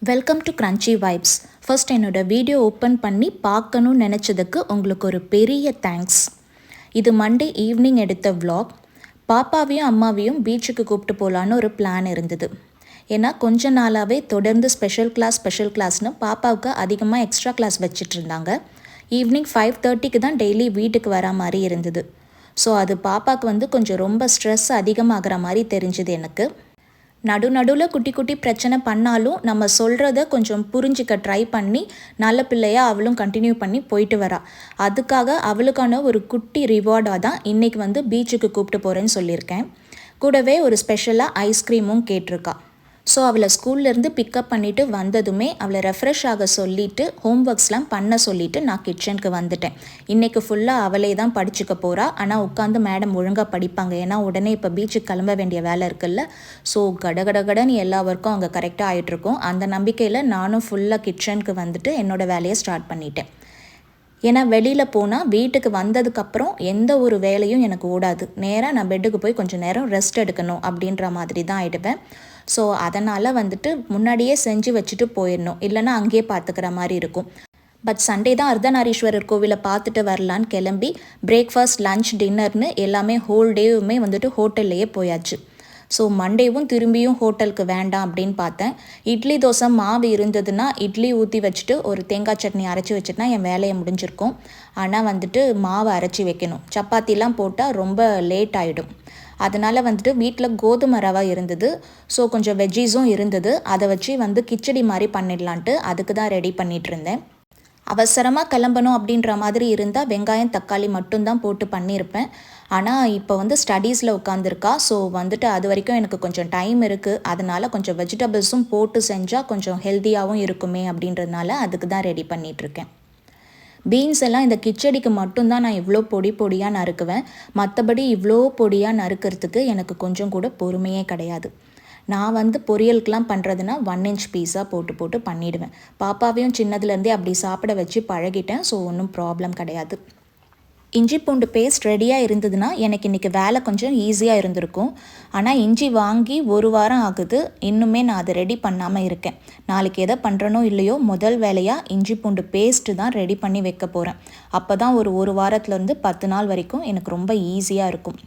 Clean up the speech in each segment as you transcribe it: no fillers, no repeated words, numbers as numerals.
Welcome to crunchy vibes. First என்னோட video open பண்ணி பார்க்கணும்னு நினச்சதுக்கு உங்களுக்கு ஒரு பெரிய தேங்க்ஸ். இது மண்டே ஈவினிங் எடுத்த vlog. பாப்பாவையும் அம்மாவையும் பீச்சுக்கு கூப்பிட்டு போகலான்னு ஒரு பிளான் இருந்தது. ஏன்னா கொஞ்ச நாளாகவே தொடர்ந்து ஸ்பெஷல் கிளாஸ்னு பாப்பாவுக்கு அதிகமாக எக்ஸ்ட்ரா கிளாஸ் வச்சிட்டு இருந்தாங்க. ஈவினிங் 5:30க்கு தான் டெய்லி வீட்டுக்கு வர மாதிரி இருந்தது. ஸோ அது பாப்பாவுக்கு கொஞ்சம் ரொம்ப ஸ்ட்ரெஸ் அதிகமாகிற மாதிரி தெரிஞ்சுது எனக்கு. நடுவில் குட்டி குட்டி பிரச்சனை பண்ணாலும் நம்ம சொல்கிறத கொஞ்சம் புரிஞ்சிக்க ட்ரை பண்ணி நல்ல பிள்ளையாக அவளும் கண்டினியூ பண்ணி போயிட்டு வரா. அதுக்காக அவளுக்கான ஒரு குட்டி ரிவார்டாக தான் இன்றைக்கி பீச்சுக்கு கூப்பிட்டு போகிறேன்னு சொல்லியிருக்கேன். கூடவே ஒரு ஸ்பெஷலாக ஐஸ்கிரீமும் கேட்டிருக்கா. ஸோ அவளை ஸ்கூல்லேருந்து பிக்கப் பண்ணிவிட்டு வந்ததுமே அவளை ரெஃப்ரெஷ் ஆக சொல்லிவிட்டு ஹோம் ஒர்க்ஸ்லாம் பண்ண சொல்லிவிட்டு நான் கிச்சனுக்கு வந்துட்டேன். இன்றைக்கி ஃபுல்லாக அவளே தான் படிச்சுக்க போகிறா. ஆனால் உட்காந்து மேடம் ஒழுங்காக படிப்பாங்க. ஏன்னா உடனே இப்போ பீச்சுக்கு கிளம்ப வேண்டிய வேலை இருக்குல்ல. ஸோ கடகடகடன்னு எல்லா ஒர்க்கும் அங்கே கரெக்டாக ஆகிட்ருக்கும். அந்த நம்பிக்கையில் நானும் ஃபுல்லாக கிச்சனுக்கு வந்துட்டு என்னோடய வேலையை ஸ்டார்ட் பண்ணிட்டேன். ஏன்னா வெளியில் போனால் வீட்டுக்கு வந்ததுக்கப்புறம் எந்த ஒரு வேலையும் எனக்கு ஓடாது. நேராக நான் பெட்டுக்கு போய் கொஞ்சம் நேரம் ரெஸ்ட் எடுக்கணும் அப்படின்ற மாதிரி தான் ஆகிடுவேன். ஸோ அதனால் முன்னாடியே செஞ்சு வச்சுட்டு போயிடணும், இல்லைனா அங்கேயே பார்த்துக்கிற மாதிரி இருக்கும். பட் சண்டே தான் அர்த்தநாரீஸ்வரர் கோவிலை பார்த்துட்டு வரலான்னு கிளம்பி பிரேக்ஃபாஸ்ட், லன்ச், டின்னர்னு எல்லாமே ஹோல் டேவுமே ஹோட்டல்லையே போயாச்சு. ஸோ மண்டேவும் திரும்பியும் ஹோட்டலுக்கு வேண்டாம் அப்படின்னு பார்த்தேன். இட்லி தோசை மாவு இருந்ததுன்னா இட்லி ஊற்றி வச்சுட்டு ஒரு தேங்காய் சட்னி அரைச்சி வச்சுட்டுனா என் வேலையை முடிஞ்சிருக்கும். ஆனால் மாவை அரைச்சி வைக்கணும். சப்பாத்திலாம் போட்டால் ரொம்ப லேட் ஆகிடும். அதனால் வீட்டில் கோதுமை ரவை இருந்தது. ஸோ கொஞ்சம் வெஜ்ஜீஸும் இருந்தது. அதை வச்சு கிச்சடி மாதிரி பண்ணிடலான்ட்டு அதுக்கு தான் ரெடி பண்ணிகிட்டு இருந்தேன். அவசரமாக கிளம்பணும் அப்படின்ற மாதிரி இருந்தால் வெங்காயம், தக்காளி மட்டும்தான் போட்டு பண்ணியிருப்பேன். ஆனால் இப்போ ஸ்டடீஸில் உட்காந்துருக்கா. ஸோ அது வரைக்கும் எனக்கு கொஞ்சம் டைம் இருக்குது. அதனால் கொஞ்சம் வெஜிடபிள்ஸும் போட்டு செஞ்சால் கொஞ்சம் ஹெல்த்தியாகவும் இருக்குமே அப்படின்றதுனால அதுக்கு தான் ரெடி பண்ணிகிட்ருக்கேன். பீன்ஸ் எல்லாம் இந்த கிச்சடிக்கு மட்டும்தான் நான் இவ்வளோ பொடியாக நறுக்குவேன். மற்றபடி இவ்வளோ பொடியாக நறுக்கிறதுக்கு எனக்கு கொஞ்சம் கூட பொறுமையே கிடையாது. நான் பொரியலுக்கெலாம் பண்ணுறதுனா 1 inch பீஸாக போட்டு பண்ணிவிடுவேன். பாப்பாவையும் சின்னதுலேருந்தே அப்படி சாப்பிட வச்சு பழகிட்டேன். ஸோ ஒன்றும் ப்ராப்ளம் கிடையாது. இஞ்சி பூண்டு பேஸ்ட் ரெடியாக இருந்ததுன்னா எனக்கு இன்றைக்கி வேலை கொஞ்சம் ஈஸியாக இருந்திருக்கும். ஆனால் இஞ்சி வாங்கி 1 வாரம் ஆகுது. இன்னுமே நான் அதை ரெடி பண்ணாமல் இருக்கேன். நாளைக்கு எதை பண்ணுறனோ இல்லையோ முதல் வேலையாக இஞ்சி பூண்டு பேஸ்ட்டு தான் ரெடி பண்ணி வைக்க போகிறேன். அப்போ தான் ஒரு வாரத்துலேருந்து 10 நாள் வரைக்கும் எனக்கு ரொம்ப ஈஸியாக இருக்கும்.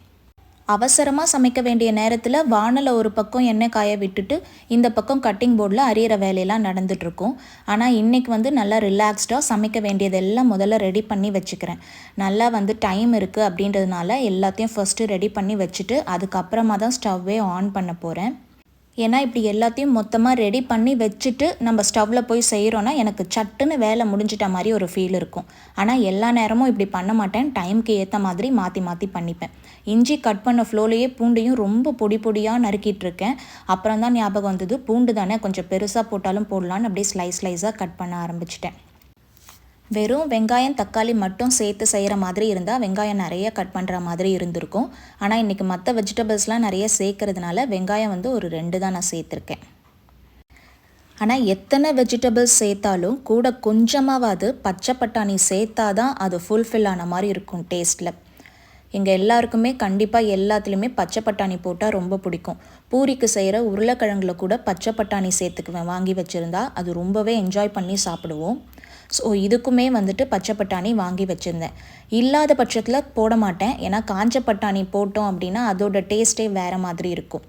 அவசரமாக சமைக்க வேண்டிய நேரத்தில் வானலை ஒரு பக்கம் எண்ணெய் காய விட்டுட்டு இந்த பக்கம் கட்டிங் போர்டில் அரியிற வேலையெல்லாம் நடந்துகிட்ருக்கும். ஆனால் இன்றைக்கி நல்லா ரிலாக்ஸ்டாக சமைக்க வேண்டியதெல்லாம் முதல்ல ரெடி பண்ணி வச்சுக்கிறேன். நல்லா டைம் இருக்குது அப்படின்றதுனால எல்லாத்தையும் ஃபஸ்ட்டு ரெடி பண்ணி வச்சுட்டு அதுக்கப்புறமா தான் ஸ்டவ்வே ஆன் பண்ண போகிறேன். ஏன்னா இப்படி எல்லாத்தையும் மொத்தமாக ரெடி பண்ணி வச்சுட்டு நம்ம ஸ்டவ்வில் போய் செய்கிறோன்னா எனக்கு சட்டுன்னு வேலை முடிஞ்சிட்ட மாதிரி ஒரு ஃபீல் இருக்கும். ஆனால் எல்லா நேரமும் இப்படி பண்ண மாட்டேன். டைமுக்கு ஏற்ற மாதிரி மாற்றி பண்ணிப்பேன். இஞ்சி கட் பண்ண ஃப்ளோலையே பூண்டையும் ரொம்ப பொடியாக நறுக்கிட்டு இருக்கேன். அப்புறம் தான் ஞாபகம் வந்தது, பூண்டு தானே கொஞ்சம் பெருசாக போட்டாலும் போடலான்னு அப்படியே ஸ்லைஸாக கட் பண்ண ஆரம்பிச்சிட்டேன். வெறும் வெங்காயம், தக்காளி மட்டும் சேர்த்து செய்கிற மாதிரி இருந்தால் வெங்காயம் நிறைய கட் பண்ணுற மாதிரி இருந்திருக்கும். ஆனால் இன்றைக்கி மற்ற வெஜிடபிள்ஸ்லாம் நிறைய சேர்க்கறதுனால வெங்காயம் ஒரு 2 தான் நான் சேர்த்துருக்கேன். ஆனால் எத்தனை வெஜிடபிள்ஸ் சேர்த்தாலும் கூட கொஞ்சமாவது பச்சை பட்டாணி சேர்த்தா தான் அது ஃபுல்ஃபில் ஆன மாதிரி இருக்கும் டேஸ்ட்டில். எங்கள் எல்லாருக்குமே கண்டிப்பாக எல்லாத்துலேயுமே பச்சை பட்டாணி போட்டால் ரொம்ப பிடிக்கும். பூரிக்கு செய்கிற உருளைக்கிழங்குல கூட பச்சை பட்டாணி சேர்த்துக்குவேன். வாங்கி வச்சுருந்தா அது ரொம்பவே என்ஜாய் பண்ணி சாப்பிடுவோம். ஸோ இதுக்குமே பச்சை பட்டாணி வாங்கி வச்சுருந்தேன். இல்லாத பட்சத்தில் போட மாட்டேன். ஏன்னா காஞ்ச பட்டாணி போட்டோம் அப்படின்னா அதோட டேஸ்ட்டே வேறு மாதிரி இருக்கும்.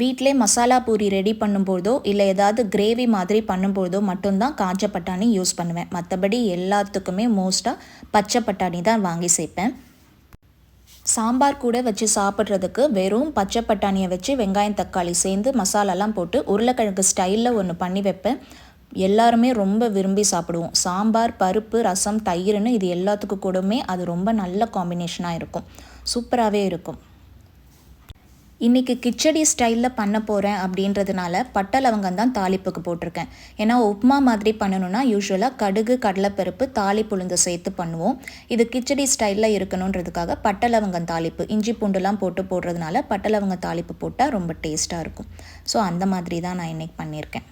வீட்டிலே மசாலா பூரி ரெடி பண்ணும்போதோ இல்லை ஏதாவது கிரேவி மாதிரி பண்ணும்போதோ மட்டும்தான் காஞ்ச பட்டாணி யூஸ் பண்ணுவேன். மற்றபடி எல்லாத்துக்குமே மோஸ்ட்டாக பச்சை பட்டாணி தான் வாங்கி சேர்ப்பேன். சாம்பார் கூட வச்சு சாப்பிட்றதுக்கு வெறும் பச்சை பட்டாணியை வச்சு வெங்காயம், தக்காளி சேர்ந்து மசாலாலாம் போட்டு உருளைக்கிழங்கு ஸ்டைலில் ஒன்று பண்ணி வைப்பேன். எல்லாருமே ரொம்ப விரும்பி சாப்பிடுவோம். சாம்பார், பருப்பு, ரசம், தயிர்னு இது எல்லாத்துக்கும் கூடமே அது ரொம்ப நல்ல காம்பினேஷனாக இருக்கும். சூப்பராகவே இருக்கும். இன்றைக்கி கிச்சடி ஸ்டைலில் பண்ண போகிறேன் அப்படின்றதுனால பட்டை லவங்கம் தான் தாளிப்புக்கு போட்டிருக்கேன். ஏன்னா உப்புமா மாதிரி பண்ணணுன்னா யூஸ்வலாக கடுகு, கடலைப்பருப்பு, தாளிப்புளுந்து சேர்த்து பண்ணுவோம். இது கிச்சடி ஸ்டைலில் இருக்கணுன்றதுக்காக பட்டை லவங்கம் தாளிப்பு, இஞ்சி பூண்டுலாம் போடுறதுனால பட்டை லவங்கம் தாளிப்பு போட்டால் ரொம்ப டேஸ்ட்டாக இருக்கும். ஸோ அந்த மாதிரி தான் நான் இன்றைக்கி பண்ணியிருக்கேன்.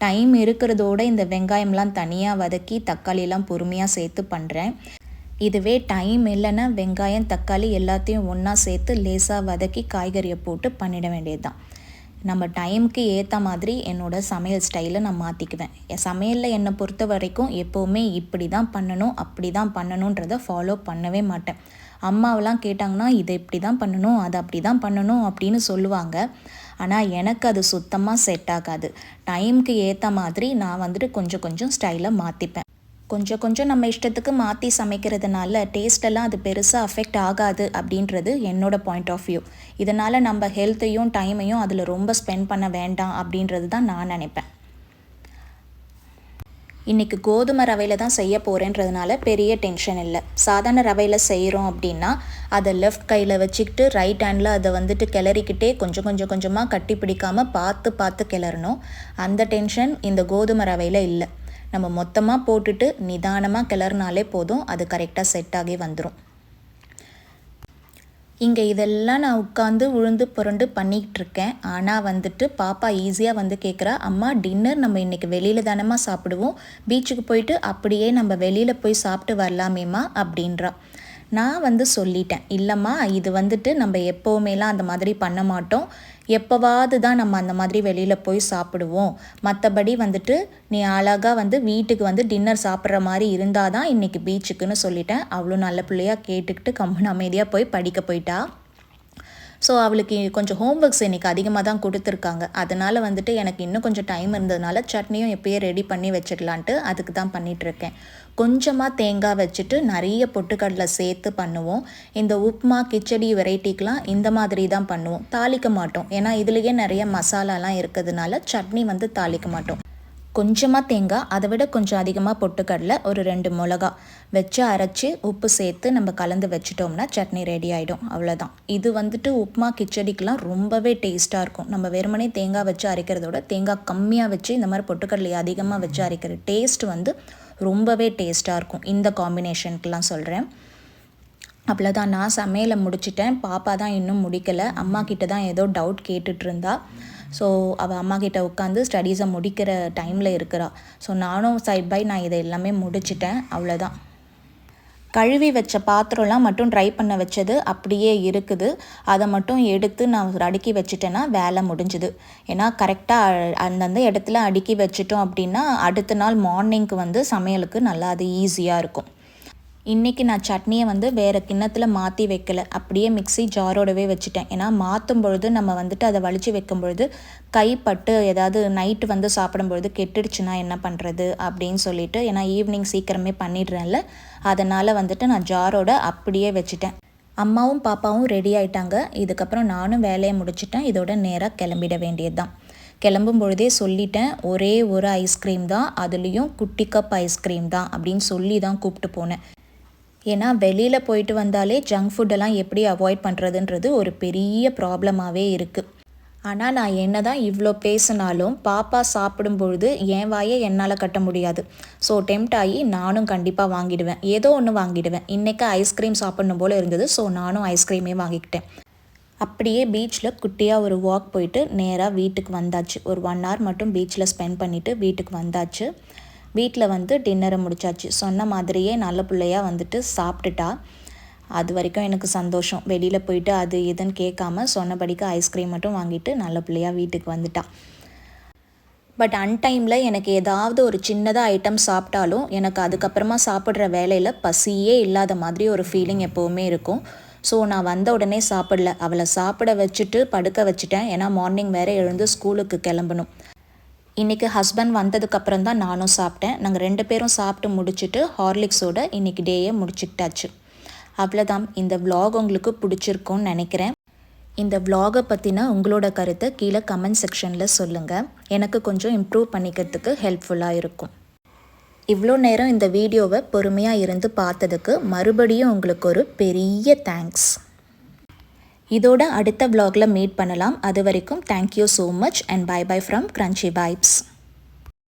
டைம் இருக்கிறதோட இந்த வெங்காயம்லாம் தனியாக வதக்கி தக்காளியெல்லாம் பொறுமையாக சேர்த்து பண்ணுறேன். இதுவே டைம் இல்லைன்னா வெங்காயம், தக்காளி எல்லாத்தையும் ஒன்றா சேர்த்து லேசாக வதக்கி காய்கறியை போட்டு பண்ணிட வேண்டியது தான். நம்ம டைமுக்கு ஏற்ற மாதிரி என்னோடய சமையல் ஸ்டைலை நான் மாற்றிக்குவேன். என் சமையலில் என்னை பொறுத்த வரைக்கும் எப்போவுமே இப்படி தான் பண்ணணும், அப்படி தான் பண்ணணுன்றதை ஃபாலோ பண்ணவே மாட்டேன். அம்மாவெல்லாம் கேட்டாங்கன்னா இதை இப்படி தான் பண்ணணும், அதை அப்படி தான் பண்ணணும் அப்படின்னு சொல்லுவாங்க. ஆனால் எனக்கு அது சுத்தமாக செட் ஆகாது. டைமுக்கு ஏற்ற மாதிரி நான் வந்துட்டு கொஞ்சம் கொஞ்சம் ஸ்டைலை மாற்றிப்பேன். கொஞ்சம் கொஞ்சம் நம்ம இஷ்டத்துக்கு மாற்றி சமைக்கிறதுனால டேஸ்டெல்லாம் அது பெருசாக அஃபெக்ட் ஆகாது அப்படின்றது என்னோடய பாயிண்ட் ஆஃப் வியூ. இதனால் நம்ம ஹெல்த்தையும் டைமையும் அதில் ரொம்ப ஸ்பெண்ட் பண்ண வேண்டாம் அப்படின்றது தான் நான் நினைப்பேன். இன்றைக்கி கோதுமை ரவையில் தான் செய்ய போகிறேன்றதுனால பெரிய டென்ஷன் இல்லை. சாதாரண ரவையில் செய்கிறோம் அப்படின்னா அதை லெஃப்ட் கையில் வச்சுக்கிட்டு ரைட் ஹேண்டில் அதை வந்துட்டு கிளறிக்கிட்டே கொஞ்சம் கொஞ்சமாக கட்டி பிடிக்காமல் பார்த்து கிளறணும். அந்த டென்ஷன் இந்த கோதுமை ரவையில் இல்லை. நம்ம மொத்தமாக போட்டுட்டு நிதானமாக கிளறினாலே போதும், அது கரெக்டாக செட் ஆகி வந்துடும். இங்கே இதெல்லாம் நான் உட்காந்து உழுந்து புரண்டு பண்ணிக்கிட்டு இருக்கேன். ஆனால் வந்துட்டு பாப்பா ஈஸியாக வந்து கேட்குறா, அம்மா டின்னர் நம்ம இன்றைக்கி வெளியில் தானம்மா சாப்பிடுவோம், பீச்சுக்கு போயிட்டு அப்படியே நம்ம வெளியில் போய் சாப்பிட்டு வரலாமேம்மா அப்படின்றா. நான் வந்து சொல்லிட்டேன், இல்லைம்மா இது வந்துட்டு நம்ம எப்போவுமேலாம் அந்த மாதிரி பண்ண மாட்டோம், எப்போவாது தான் நம்ம அந்த மாதிரி வெளியில் போய் சாப்பிடுவோம். மற்றபடி வந்துட்டு நீ அழகாக வந்து வீட்டுக்கு வந்து டின்னர் சாப்பிட்ற மாதிரி இருந்தால் தான் இன்றைக்கி பீச்சுக்குன்னு சொல்லிட்டேன். அவ்வளோ நல்ல பிள்ளையாக கேட்டுக்கிட்டு கம்முன்னு அமைதியாக போய் படிக்க போயிட்டா. ஸோ அவளுக்கு கொஞ்சம் ஹோம்ஒர்க்ஸ் இன்றைக்கி அதிகமாக தான் கொடுத்துருக்காங்க. அதனால் வந்துட்டு எனக்கு இன்னும் கொஞ்சம் டைம் இருந்ததுனால சட்னியும் எப்பயே ரெடி பண்ணி வச்சிடலான்ட்டு அதுக்கு தான் பண்ணிகிட்ருக்கேன். கொஞ்சமாக தேங்காய் வச்சுட்டு நிறைய பொட்டுக்கடலை சேர்த்து பண்ணுவோம். இந்த உப்புமா கிச்சடி வெரைட்டிக்கெலாம் இந்த மாதிரி தான் பண்ணுவோம், தாளிக்க மாட்டோம். ஏன்னா இதுலேயே நிறைய மசாலாலாம் இருக்கிறதுனால சட்னி வந்து தாளிக்க மாட்டோம். கொஞ்சமாக தேங்காய், அதை விட கொஞ்சம் அதிகமாக பொட்டுக்கடலை, ஒரு 2 மிளகா வச்சு அரைச்சி உப்பு சேர்த்து நம்ம கலந்து வச்சிட்டோம்னா சட்னி ரெடி ஆகிடும். அவ்வளோதான். இது வந்துட்டு உப்புமா கிச்சடிக்கெலாம் ரொம்பவே டேஸ்ட்டாக இருக்கும். நம்ம வெறுமனே தேங்காய் வச்சு அரைக்கிறதோட தேங்காய் கம்மியாக வச்சு இந்த மாதிரி பொட்டுக்கடலை அதிகமாக வச்சு அரைக்கிற டேஸ்ட் வந்து ரொம்பவே டேஸ்ட்டாக இருக்கும். இந்த காம்பினேஷனுக்கெலாம் சொல்கிறேன். அவ்வளோதான், நான் சமையலை முடிச்சிட்டேன். பாப்பா தான் இன்னும் முடிக்கலை. அம்மா கிட்ட தான் ஏதோ டவுட் கேட்டுட்ருந்தா. ஸோ அவள் அம்மா கிட்ட உட்காந்து ஸ்டடீஸை முடிக்கிற டைமில் இருக்கிறா. ஸோ நானும் சைட் பை நான் இதை எல்லாமே முடிச்சிட்டேன். அவ்வளோதான். கழுவி வச்ச பாத்திரம்லாம் மட்டும் ட்ரை பண்ண வச்சது அப்படியே இருக்குது. அதை மட்டும் எடுத்து நான் அடுக்கி வச்சுட்டேன்னா வேலை முடிஞ்சுது. ஏன்னா கரெக்டாக அந்தந்த இடத்துல அடுக்கி வச்சிட்டோம் அப்படின்னா அடுத்த நாள் மார்னிங்க்கு வந்து சமையலுக்கு நல்லா அது ஈஸியாக இருக்கும். இன்றைக்கி நான் சட்னியை வந்து வேறு கிண்ணத்தில் மாற்றி வைக்கலை, அப்படியே மிக்ஸி ஜாரோடவே வச்சுட்டேன். ஏன்னா மாற்றும் பொழுது நம்ம வந்துட்டு அதை வலிச்சு வைக்கும் பொழுது கைப்பட்டு ஏதாவது நைட்டு வந்து சாப்பிடும்பொழுது கெட்டுடுச்சுன்னா என்ன பண்ணுறது அப்படின்னு சொல்லிட்டு, ஏன்னா ஈவினிங் சீக்கிரமே பண்ணிடுறேன்ல, அதனால் வந்துட்டு நான் ஜாரோட அப்படியே வச்சுட்டேன். அம்மாவும் பாப்பாவும் ரெடி ஆகிட்டாங்க. இதுக்கப்புறம் நானும் வேலையை முடிச்சிட்டேன். இதோட நேராக கிளம்பிட வேண்டியது தான். கிளம்பும் பொழுதே சொல்லிட்டேன், ஒரே ஒரு ஐஸ்கிரீம் தான், அதுலேயும் குட்டி கப் ஐஸ்கிரீம் தான் அப்படின்னு சொல்லி தான் கூப்பிட்டு போனேன். ஏன்னா வெளியில் போயிட்டு வந்தாலே ஜங்க் ஃபுட்டெல்லாம் எப்படி அவாய்ட் பண்ணுறதுன்றது ஒரு பெரிய ப்ராப்ளமாகவே இருக்குது. ஆனால் நான் என்ன தான் இவ்வளோ பேசினாலும் பாப்பா சாப்பிடும்பொழுது என் வாயை என்னால் கட்ட முடியாது. ஸோ டெம்ப்ட் ஆகி நானும் கண்டிப்பாக வாங்கிடுவேன், ஏதோ ஒன்று வாங்கிடுவேன். இன்றைக்கி ஐஸ்கிரீம் சாப்பிடணும் போல் இருந்தது. ஸோ நானும் ஐஸ்கிரீமே வாங்கிக்கிட்டேன். அப்படியே பீச்சில் குட்டியாக ஒரு வாக் போயிட்டு நேராக வீட்டுக்கு வந்தாச்சு. ஒரு 1 hour மட்டும் பீச்சில் ஸ்பெண்ட் பண்ணிவிட்டு வீட்டுக்கு வந்தாச்சு. வீட்டில் வந்து டின்னரை முடிச்சாச்சு. சொன்ன மாதிரியே நல்ல பிள்ளையாக வந்துட்டு சாப்பிட்டுட்டா. அது வரைக்கும் எனக்கு சந்தோஷம். வெளியில் போயிட்டு அது இதுன்னு கேட்காம சொன்னபடிக்கு ஐஸ்கிரீம் மட்டும் வாங்கிட்டு நல்ல பிள்ளையாக வீட்டுக்கு வந்துட்டா. பட் அன்டைமில் எனக்கு ஏதாவது ஒரு சின்னதாக ஐட்டம் சாப்பிட்டாலும் எனக்கு அதுக்கப்புறமா சாப்பிட்ற வேலையில் பசியே இல்லாத மாதிரி ஒரு ஃபீலிங் எப்போவுமே இருக்கும். ஸோ நான் வந்த உடனே சாப்பிடல, அவளை சாப்பிட வச்சுட்டு படுக்க வச்சுட்டேன். ஏன்னா மார்னிங் வேறு எழுந்து ஸ்கூலுக்கு கிளம்பணும். இன்றைக்கி ஹஸ்பண்ட் வந்ததுக்கப்புறம் தான் நானும் சாப்பிட்டேன். நாங்கள் 2 பேரும் சாப்பிட்டு முடிச்சுட்டு ஹார்லிக்ஸோடு இன்றைக்கி டேயை முடிச்சுக்கிட்டாச்சு. அவ்வளோதான். இந்த விலாக் உங்களுக்கு பிடிச்சிருக்கும்னு நினைக்கிறேன். இந்த விலாகை பற்றின உங்களோட கருத்தை கீழே கமெண்ட் செக்ஷனில் சொல்லுங்கள். எனக்கு கொஞ்சம் இம்ப்ரூவ் பண்ணிக்கிறதுக்கு ஹெல்ப்ஃபுல்லாக இருக்கும். இவ்வளோ நேரம் இந்த வீடியோவை பொறுமையாக இருந்து பார்த்ததுக்கு மறுபடியும் உங்களுக்கு ஒரு பெரிய தேங்க்ஸ். இதோட அடுத்த vlogல மீட் பண்ணலாம். அது வரைக்கும் thank you so much and bye bye from crunchy vibes.